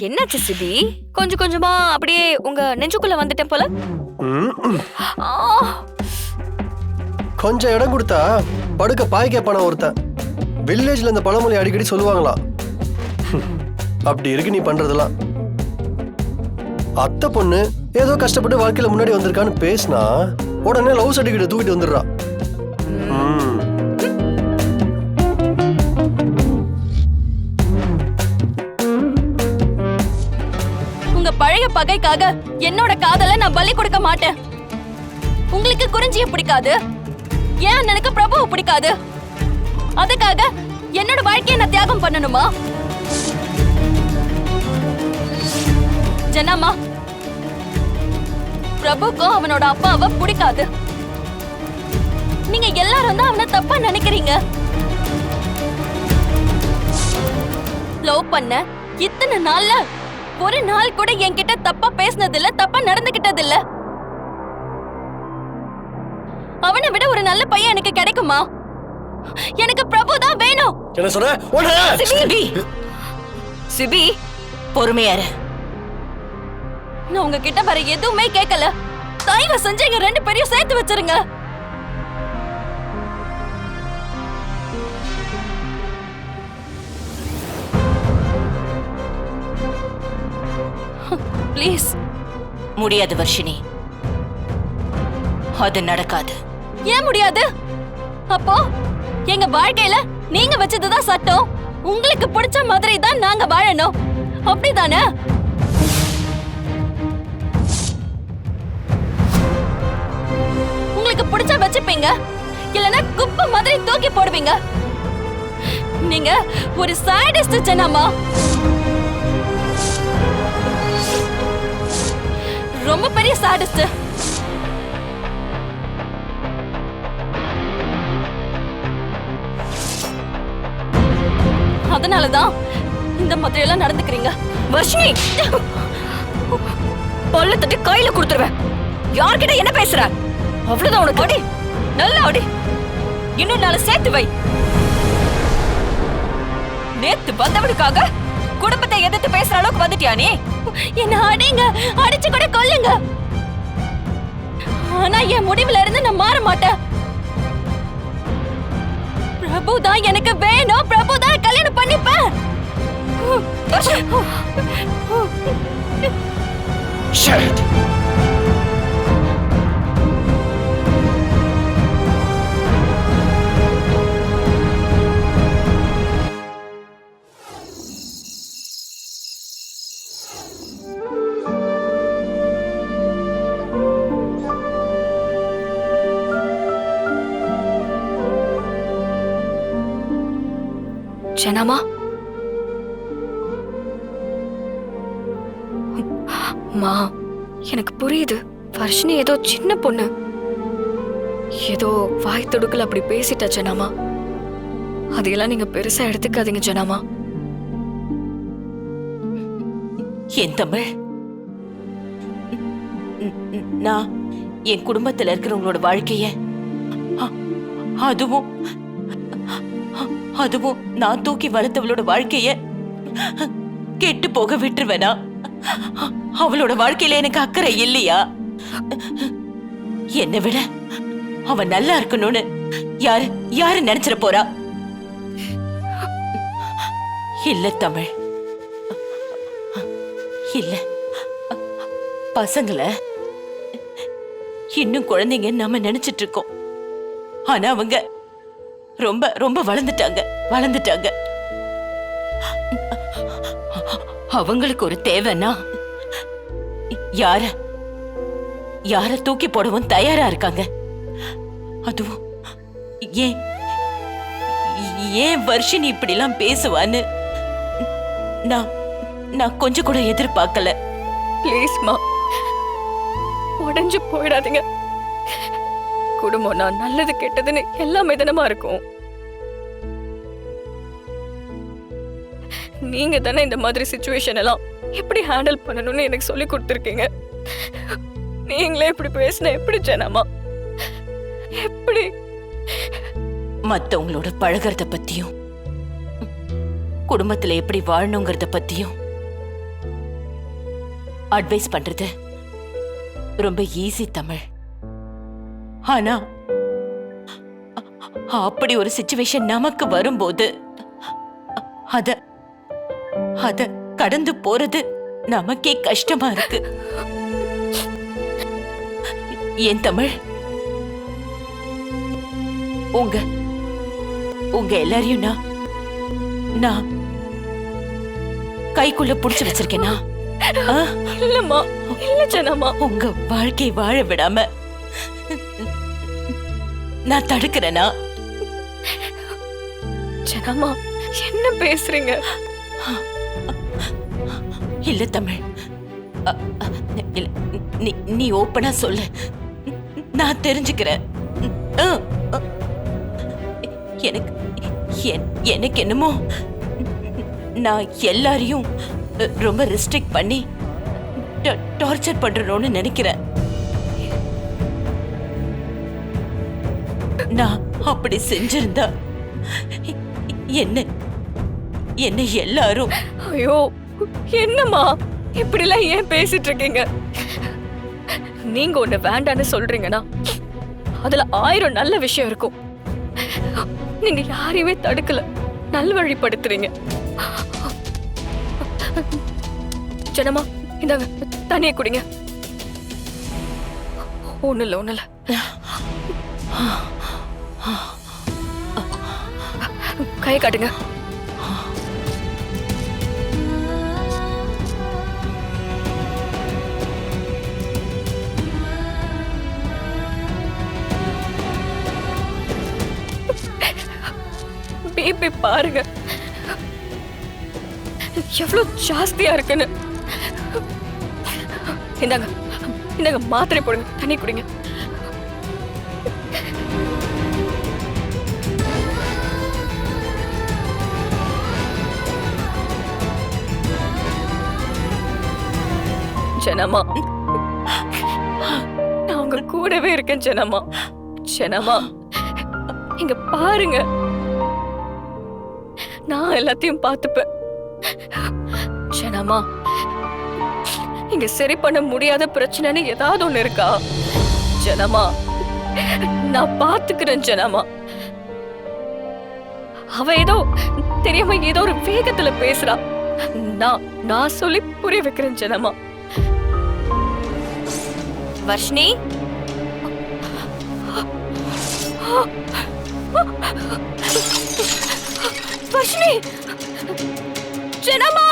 என்னாச்சு சிபி? கொஞ்சம் கொஞ்சமா அப்படியே உங்க நெஞ்சுக்குள்ள வந்துட்டேன் போல. ஆ, கொஞ்சம் இடம் கொடுத்தா படுக்க பாய் கேப்பான ஒருத்தன். வில்லேஜ்ல இந்த பழமொழி அடிக்கடி சொல்லுவாங்களா? அப்படி இருக்கு நீ பண்றதெல்லாம். அத்தை பொண்ணு ஏதோ கஷ்டப்பட்டு வாழ்க்கையில முன்னாடி வந்திருக்கான்னு பேசினா உடனே லவ் சர்டிபிகேட் தூக்கிட்டு வந்துடுறா. உங்க பழைய பகைக்காக என்னோட காதலை நான் பலி கொடுக்க மாட்டேன். உங்களுக்கு குறிஞ்சிய பிடிக்காது, ஏன் அண்ணனுக்கு பிரபுவை பிடிக்காது. அதுக்காக என்னோட வாழ்க்கையை நான் தியாகம் பண்ணணுமா? ஜனமா, பிரபுக்கும் அவனோட அப்பாவை பிடிக்காது. நீங்க எல்லாரும் தான் அவனை தப்பா நினைக்கிறீங்க. லவ் பண்ண இத்தனை நாள்ல ஒரு நாள் கூட என்கிட்ட தப்பா பேசினது இல்ல, தப்பா நடந்துகிட்டது இல்ல. அவனை விட ஒரு நல்ல பையன் எனக்கு கிடைக்குமா? எனக்கு பிரபு தான் வேணும். என்ன சொல்ற? சிபி, சிபி பொறுமையாரு. நான் உங்ககிட்ட வேற எதுவுமே கேட்கல. தயவு செஞ்சு எங்க ரெண்டு பேரையும் சேர்த்து வச்சிருங்க. ப்ளீஸ். முடியாது வர்ஷினி, அது நடக்காது. ஏன் முடியாது? அப்போ எங்க வாழ்க்கையில நீங்க வச்சதுதான் சட்டம். உங்களுக்கு பிடிச்ச மாதிரி தான் நாங்க வாழணும், அப்படிதானே? உங்களுக்கு பிடிச்ச வச்சுப்பீங்க, இல்லனா குப்பை மாதிரி தூக்கி போடுவீங்க. நீங்க ஒரு சாடிஸ்ட் ஜனமா, ரொம்ப பெரிய சாடிஸ்ட். அதனாலதான் இந்த மாதிரி எல்லாம் நடந்துக்கிறீங்க. வர்ஷினி, பல்ல தட்டி கையில கொடுத்துருவேன். யார்கிட்ட என்ன பேசுற? அவ்வளவுதான் உனக்கு. அடி, நல்லா அடி. இன்னும் நாளை சேர்த்து வை. நேத்து வந்தவனுக்காக குடும்பத்தை எதிர்த்து பேசுற அளவுக்கு வந்துட்டியா நீ? என்ன அடிங்க, அடிச்சு கூட கொல்லுங்க. ஆனா என் முடிவுல இருந்து நான் மாற மாட்டேன். பிரபு தான் எனக்கு வேணும், பிரபு தான் கல்யாணம் பண்ணிப்பேன். Shit. ஜனமா, மா, எனக்கு புரியுது. வர்ஷினி ஏதோ சின்ன பொண்ணு, ஏதோ வாய் துடுக்கல அப்படி பேசிட்டா ஜனமா. அதையெல்லாம் நீங்க பெருசா எடுத்துக்காதீங்க ஜனமா. என் தமிழ், நான் என் குடும்பத்துல இருக்கிறவங்களோட வாழ்க்கைய, அதுவும் அதுவும் நான் தூக்கி வளர்த்தவளோட வாழ்க்கைய கெட்டு போக விட்டுருவேனா? அவளோட வாழ்க்கையில எனக்கு அக்கறை இல்லையா? என்னை விட அவ நல்லா இருக்கணும்னு யாரு யாரு நினைச்சிட போறா? இல்ல தமிழ், இல்ல. பசங்களை இன்னும் குழந்தைங்க நாம நினைச்சிட்டு இருக்கோம். ஆனா அவங்க ரொம்ப ரொம்ப வளர்ந்துட்டாங்க. அவங்களுக்கு ஒரு தேவைன்னா யார தூக்கி போடவும் தயாரா இருக்காங்க. அதுவும் ஏன் வர்ஷினி இப்படி எல்லாம் பேசுவான்னு நான் கொஞ்சம் கூட எதிர்பார்க்கல. ப்ளீஸ்மா, உடைஞ்சு போயிடாதீங்க. குடும்பம் நான் நல்லது கெட்டதுன்னு எல்லாமே தினமா இருக்கும். நீங்க தானே இந்த மாதிரி சிச்சுவேஷன் எல்லாம் எப்படி ஹேண்டில் பண்ணணும்னு எனக்கு சொல்லி கொடுத்துருக்கீங்க. நீங்களே இப்படி பேசினா எப்படி ஜனமா? எப்படி? மத்தவங்களோட பழகிறத பத்தியும் குடும்பத்துல எப்படி வாழணுங்கிறத பத்தியும் அட்வைஸ் பண்றது ரொம்ப ஈஸி தமிழ். ஆனா அப்படி ஒரு சிச்சுவேஷன் நமக்கு வரும்போது அத அத கடந்து போறது நமக்கே கஷ்டமா இருக்கு. ஏன் தமிழ், உங்க உங்க எல்லாரையும் நான் கைக்குள்ள புடிச்சு வச்சிருக்கேனா? இல்லம்மா, இல்ல ஜனமா. உங்க வாழ்க்கை வாழ விடாம நான் தடுக்கிறேனா? ஜனமா, என்ன பேசுறீங்க? இல்ல தமிழ், இல்ல, நீ ஓப்பனா சொல்லு, நான் தெரிஞ்சுக்கிறேன். எனக்கு எனக்கு என்னமோ நான் எல்லாரையும் ரொம்ப ரெஸ்ட்ரிக்ட் பண்ணி டார்ச்சர் பண்றோம்னு நினைக்கிறேன். நான் அப்படி செஞ்சிருந்தா என்ன எல்லாரும்... ஐயோ, என்னம்மா இப்படி எல்லாம் ஏன் பேசிட்டு இருக்கீங்க? நீங்க ஒண்ணு வேண்டான்னு சொல்றீங்கன்னா அதுல 1000 நல்ல விஷயம் இருக்கும். நீங்க யாரையுமே தடுக்கல, நல்வழிப்படுத்துறீங்க. ஜனமா, இந்தாங்க தண்ணியை குடிங்க. ஒண்ணு இல்ல கை காட்டுங்க. பிபி பாருங்க எவ்வளவு ஜாஸ்தியா இருக்குன்னு. இந்தாங்க இந்தாங்க மாத்திரை போடுங்க, தண்ணி குடிங்க. ஜனமா, நான் உங்க கூடவே இருக்கேன் ஜனமா. ஜனமா, இங்க பாருங்க, நான் எல்லாத்தையும் பார்த்துப்பேன். ஜனமா, இங்க சரி பண்ண முடியாத பிரச்சனைன்னு ஏதாவது ஒண்ணு இருக்கா? ஜனமா, நான் பாத்துக்கிறேன் ஜனமா. அவ ஏதோ தெரியாம ஏதோ ஒரு வேகத்துல பேசுறா. நான் சொல்லி புரிய வைக்கிறேன் ஜனமா. வர்ஷினி, வர்ஷினி, ஜனமா.